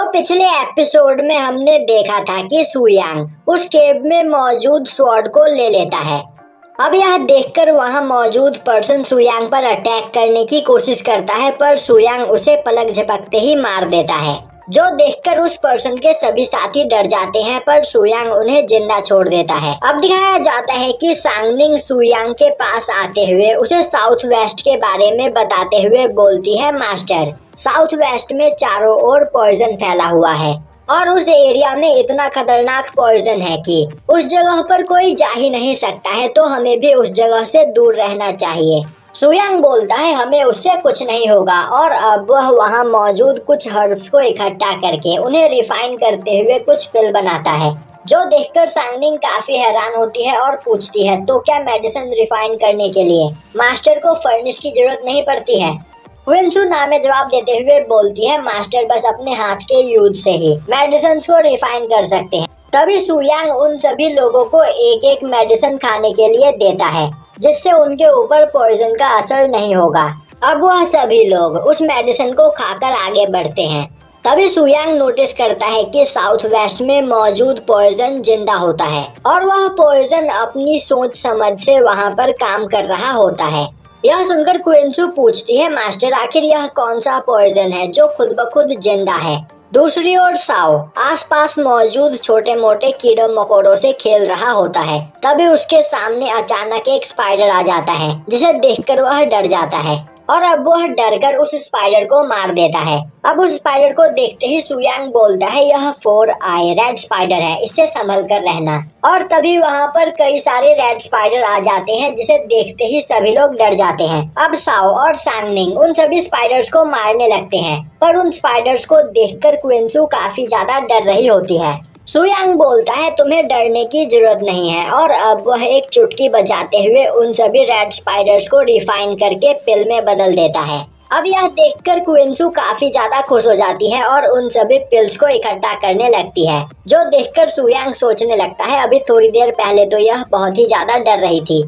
तो पिछले एपिसोड में हमने देखा था कि सुयांग उस केव में मौजूद स्वॉर्ड को ले लेता है। अब यह देखकर वहां मौजूद पर्सन सुयांग पर अटैक करने की कोशिश करता है, पर सुयांग उसे पलक झपकते ही मार देता है, जो देखकर उस पर्सन के सभी साथी डर जाते हैं, पर सुयांग उन्हें जिंदा छोड़ देता है। अब दिखाया जाता है कि सांगनिंग सुयांग के पास आते हुए उसे साउथ वेस्ट के बारे में बताते हुए बोलती है, मास्टर, साउथ वेस्ट में चारों ओर पॉइजन फैला हुआ है और उस एरिया में इतना खतरनाक पॉइजन है कि उस जगह पर कोई जा ही नहीं सकता है, तो हमें भी उस जगह से दूर रहना चाहिए। सुयांग बोलता है, हमें उससे कुछ नहीं होगा, और अब वह वहां मौजूद कुछ हर्ब्स को इकट्ठा करके उन्हें रिफाइन करते हुए कुछ पिल बनाता है, जो देखकर सांगनिंग काफी हैरान होती है और पूछती है, तो क्या मेडिसिन रिफाइन करने के लिए मास्टर को फर्नेस की जरूरत नहीं पड़ती है? क्विंसू नामे जवाब देते हुए बोलती है, मास्टर बस अपने हाथ के यूज से ही मेडिसिन को रिफाइन कर सकते हैं। तभी सुयांग उन सभी लोगों को एक एक मेडिसिन खाने के लिए देता है, जिससे उनके ऊपर पॉइजन का असर नहीं होगा। अब वह सभी लोग उस मेडिसिन को खाकर आगे बढ़ते हैं। तभी सुयांग नोटिस करता है कि साउथ वेस्ट में मौजूद पॉइजन जिंदा होता है और वह पॉइजन अपनी सोच समझ से वहां पर काम कर रहा होता है। यह सुनकर क्विंसू पूछती है, मास्टर आखिर यह कौन सा पॉइजन है जो खुद ब खुद जिंदा है? दूसरी ओर साओ आसपास मौजूद छोटे मोटे कीड़ों मकोड़ों से खेल रहा होता है। तभी उसके सामने अचानक एक स्पाइडर आ जाता है, जिसे देखकर वह डर जाता है और अब वह डरकर उस स्पाइडर को मार देता है। अब उस स्पाइडर को देखते ही सुयांग बोलता है, यह 4 आई रेड स्पाइडर है, इससे संभल कर रहना। और तभी वहां पर कई सारे रेड स्पाइडर आ जाते हैं, जिसे देखते ही सभी लोग डर जाते हैं। अब साओ और सांगनिंग उन सभी स्पाइडर्स को मारने लगते हैं, पर उन स्पाइडर्स को देखकर क्विंसू काफी ज्यादा डर रही होती है। सुयांग बोलता है, तुम्हें डरने की जरूरत नहीं है, और अब वह एक चुटकी बजाते हुए उन सभी रेड स्पाइडर्स को रिफाइन करके पिल में बदल देता है। अब यह देखकर क्विंसू काफी ज्यादा खुश हो जाती है और उन सभी पिल्स को इकट्ठा करने लगती है, जो देखकर सुयांग सोचने लगता है, अभी थोड़ी देर पहले तो यह बहुत ही ज्यादा डर रही थी,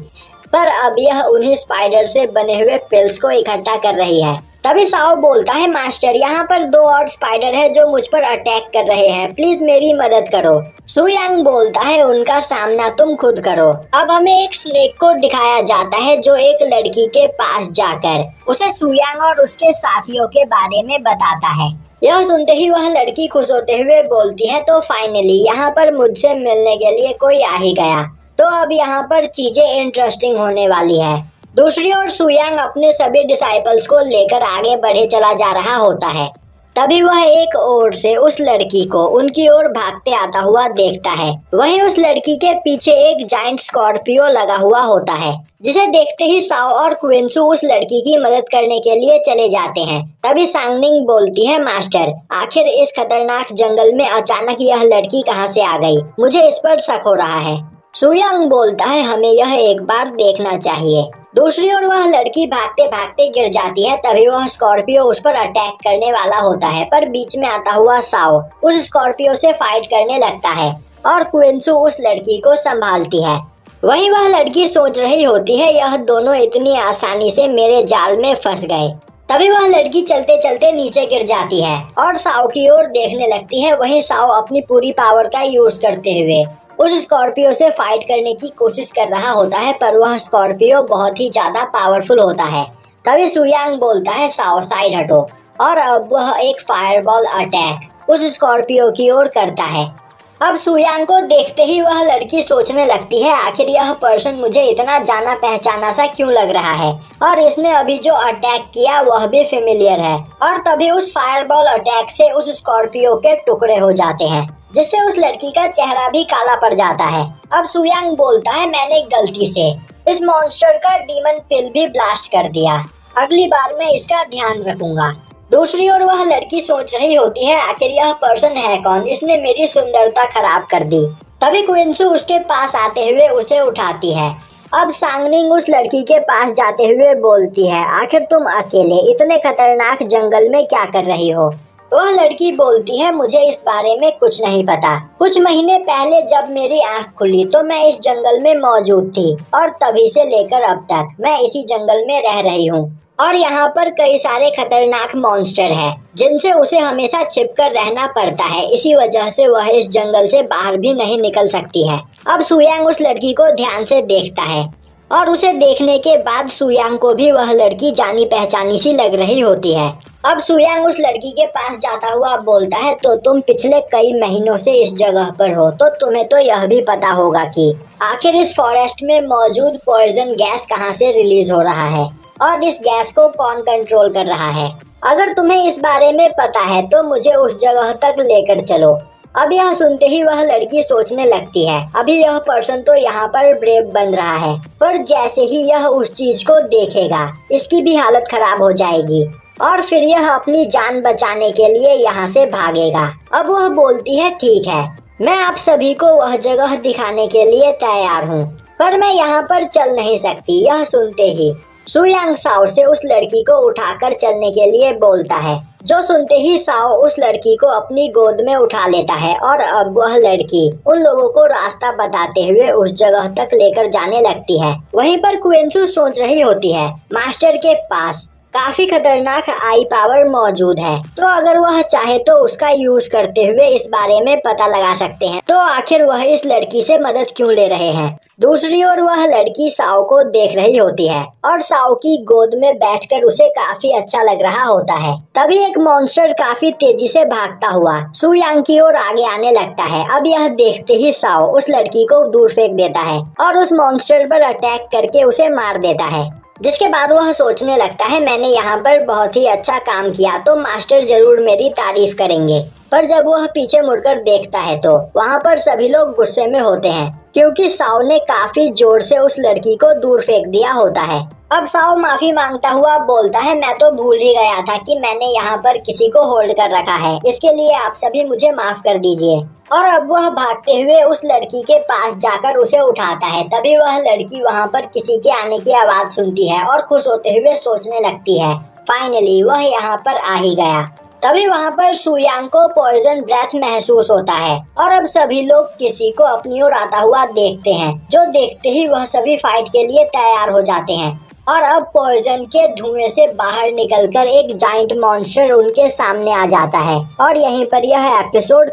पर अब यह उन्हीं स्पाइडर से बने हुए पिल्स को इकट्ठा कर रही है। तभी साओ बोलता है, मास्टर यहाँ पर 2 और स्पाइडर है जो मुझ पर अटैक कर रहे हैं, प्लीज मेरी मदद करो। सुयांग बोलता है, उनका सामना तुम खुद करो। अब हमें एक स्नेक को दिखाया जाता है, जो एक लड़की के पास जाकर उसे सुयांग और उसके साथियों के बारे में बताता है। यह सुनते ही वह लड़की खुश होते हुए बोलती है, तो फाइनली यहाँ पर मुझसे मिलने के लिए कोई आ ही गया, तो अब यहाँ पर चीजें इंटरेस्टिंग होने वाली है। दूसरी ओर सुयांग अपने सभी डिसाइपल्स को लेकर आगे बढ़े चला जा रहा होता है। तभी वह एक ओर से उस लड़की को उनकी ओर भागते आता हुआ देखता है। वहीं उस लड़की के पीछे एक जायंट स्कॉर्पियो लगा हुआ होता है, जिसे देखते ही साओ और क्विंसू उस लड़की की मदद करने के लिए चले जाते हैं। तभी सांगनिंग बोलती है, मास्टर आखिर इस खतरनाक जंगल में अचानक यह लड़की कहाँ से आ गई? मुझे इस पर शक हो रहा है। सुयांग बोलता है, हमें यह एक बार देखना चाहिए। दूसरी ओर वह लड़की भागते भागते गिर जाती है। तभी वह स्कॉर्पियो उस पर अटैक करने वाला होता है, पर बीच में आता हुआ साओ उस स्कॉर्पियो से फाइट करने लगता है और क्विंसू उस लड़की को संभालती है। वहीं वह लड़की सोच रही होती है, यह दोनों इतनी आसानी से मेरे जाल में फंस गए। तभी वह लड़की चलते चलते नीचे गिर जाती है और साओ की ओर देखने लगती है। वहीं साओ अपनी पूरी पावर का यूज करते हुए उस स्कॉर्पियो से फाइट करने की कोशिश कर रहा होता है, पर वह स्कॉर्पियो बहुत ही ज्यादा पावरफुल होता है। तभी सुयांग बोलता है, साओ साइड हटो, और अब वह एक फायरबॉल अटैक उस स्कॉर्पियो की ओर करता है। अब सुयांग को देखते ही वह लड़की सोचने लगती है, आखिर यह पर्सन मुझे इतना जाना पहचाना सा क्यों लग रहा है, और इसने अभी जो अटैक किया वह भी फेमिलियर है। और तभी उस फायरबॉल अटैक से उस स्कॉर्पियो के टुकड़े हो जाते हैं, जिससे उस लड़की का चेहरा भी काला पड़ जाता है। अब सुयांग बोलता है, मैंने गलती से इस मॉन्स्टर का डीमन पिल भी ब्लास्ट कर दिया, अगली बार मैं इसका ध्यान रखूंगा। दूसरी ओर वह लड़की सोच रही होती है, आखिर यह पर्सन है कौन, इसने मेरी सुंदरता खराब कर दी। तभी क्विंसू उसके पास आते हुए उसे उठाती है। अब सांगनिंग उस लड़की के पास जाते हुए बोलती है, आखिर तुम अकेले इतने खतरनाक जंगल में क्या कर रही हो? वह लड़की बोलती है, मुझे इस बारे में कुछ नहीं पता। कुछ महीने पहले जब मेरी आंख खुली तो मैं इस जंगल में मौजूद थी, और तभी से लेकर अब तक मैं इसी जंगल में रह रही हूँ। और यहाँ पर कई सारे खतरनाक मॉन्स्टर हैं जिनसे उसे हमेशा छिपकर रहना पड़ता है। इसी वजह से वह इस जंगल से बाहर भी नहीं निकल सकती है। अब सुयांग उस लड़की को ध्यान से देखता है और उसे देखने के बाद सुयांग को भी वह लड़की जानी पहचानी सी लग रही होती है। अब सुयांग उस लड़की के पास जाता हुआ बोलता है, तो तुम पिछले कई महीनों से इस जगह पर हो, तो तुम्हें तो यह भी पता होगा कि आखिर इस फॉरेस्ट में मौजूद पॉइजन गैस कहाँ से रिलीज हो रहा है और इस गैस को कौन कंट्रोल कर रहा है। अगर तुम्हें इस बारे में पता है तो मुझे उस जगह तक लेकर चलो। अब यह सुनते ही वह लड़की सोचने लगती है, अभी यह पर्सन तो यहाँ पर ब्रेव बन रहा है, पर जैसे ही यह उस चीज को देखेगा इसकी भी हालत खराब हो जाएगी और फिर यह अपनी जान बचाने के लिए यहाँ से भागेगा। अब वह बोलती है, ठीक है, मैं आप सभी को वह जगह दिखाने के लिए तैयार हूँ, पर मैं यहाँ पर चल नहीं सकती। यह सुनते ही सुयांग साओ से उस लड़की को उठाकर चलने के लिए बोलता है, जो सुनते ही साओ उस लड़की को अपनी गोद में उठा लेता है और अब वह लड़की उन लोगों को रास्ता बताते हुए उस जगह तक लेकर जाने लगती है। वहीं पर क्विंसू सोच रही होती है, मास्टर के पास काफी खतरनाक आई पावर मौजूद है, तो अगर वह चाहे तो उसका यूज करते हुए इस बारे में पता लगा सकते हैं, तो आखिर वह इस लड़की से मदद क्यों ले रहे हैं। दूसरी ओर वह लड़की साओ को देख रही होती है और साओ की गोद में बैठकर उसे काफी अच्छा लग रहा होता है। तभी एक मॉन्स्टर काफी तेजी से भागता हुआ सुयांग की ओर आगे आने लगता है। अब यह देखते ही साओ उस लड़की को दूर फेंक देता है और उस मॉन्स्टर पर अटैक करके उसे मार देता है, जिसके बाद वह सोचने लगता है, मैंने यहाँ पर बहुत ही अच्छा काम किया तो मास्टर जरूर मेरी तारीफ करेंगे। पर जब वह पीछे मुड़कर देखता है तो वहाँ पर सभी लोग गुस्से में होते हैं क्योंकि साओ ने काफी जोर से उस लड़की को दूर फेंक दिया होता है। अब साओ माफी मांगता हुआ बोलता है, मैं तो भूल ही गया था कि मैंने यहाँ पर किसी को होल्ड कर रखा है, इसके लिए आप सभी मुझे माफ कर दीजिए। और अब वह भागते हुए उस लड़की के पास जाकर उसे उठाता है। तभी वह लड़की वहाँ पर किसी के आने की आवाज सुनती है और खुश होते हुए सोचने लगती है, फाइनली वह यहाँ पर आ ही गया। तभी वहाँ पर सुयांग को पॉइजन ब्रेथ महसूस होता है और अब सभी लोग किसी को अपनी ओर आता हुआ देखते हैं, जो देखते ही वह सभी फाइट के लिए तैयार हो जाते हैं। और अब पॉइजन के धुएं से बाहर निकलकर एक जाइंट मॉन्स्टर उनके सामने आ जाता है और यहीं पर यह एपिसोड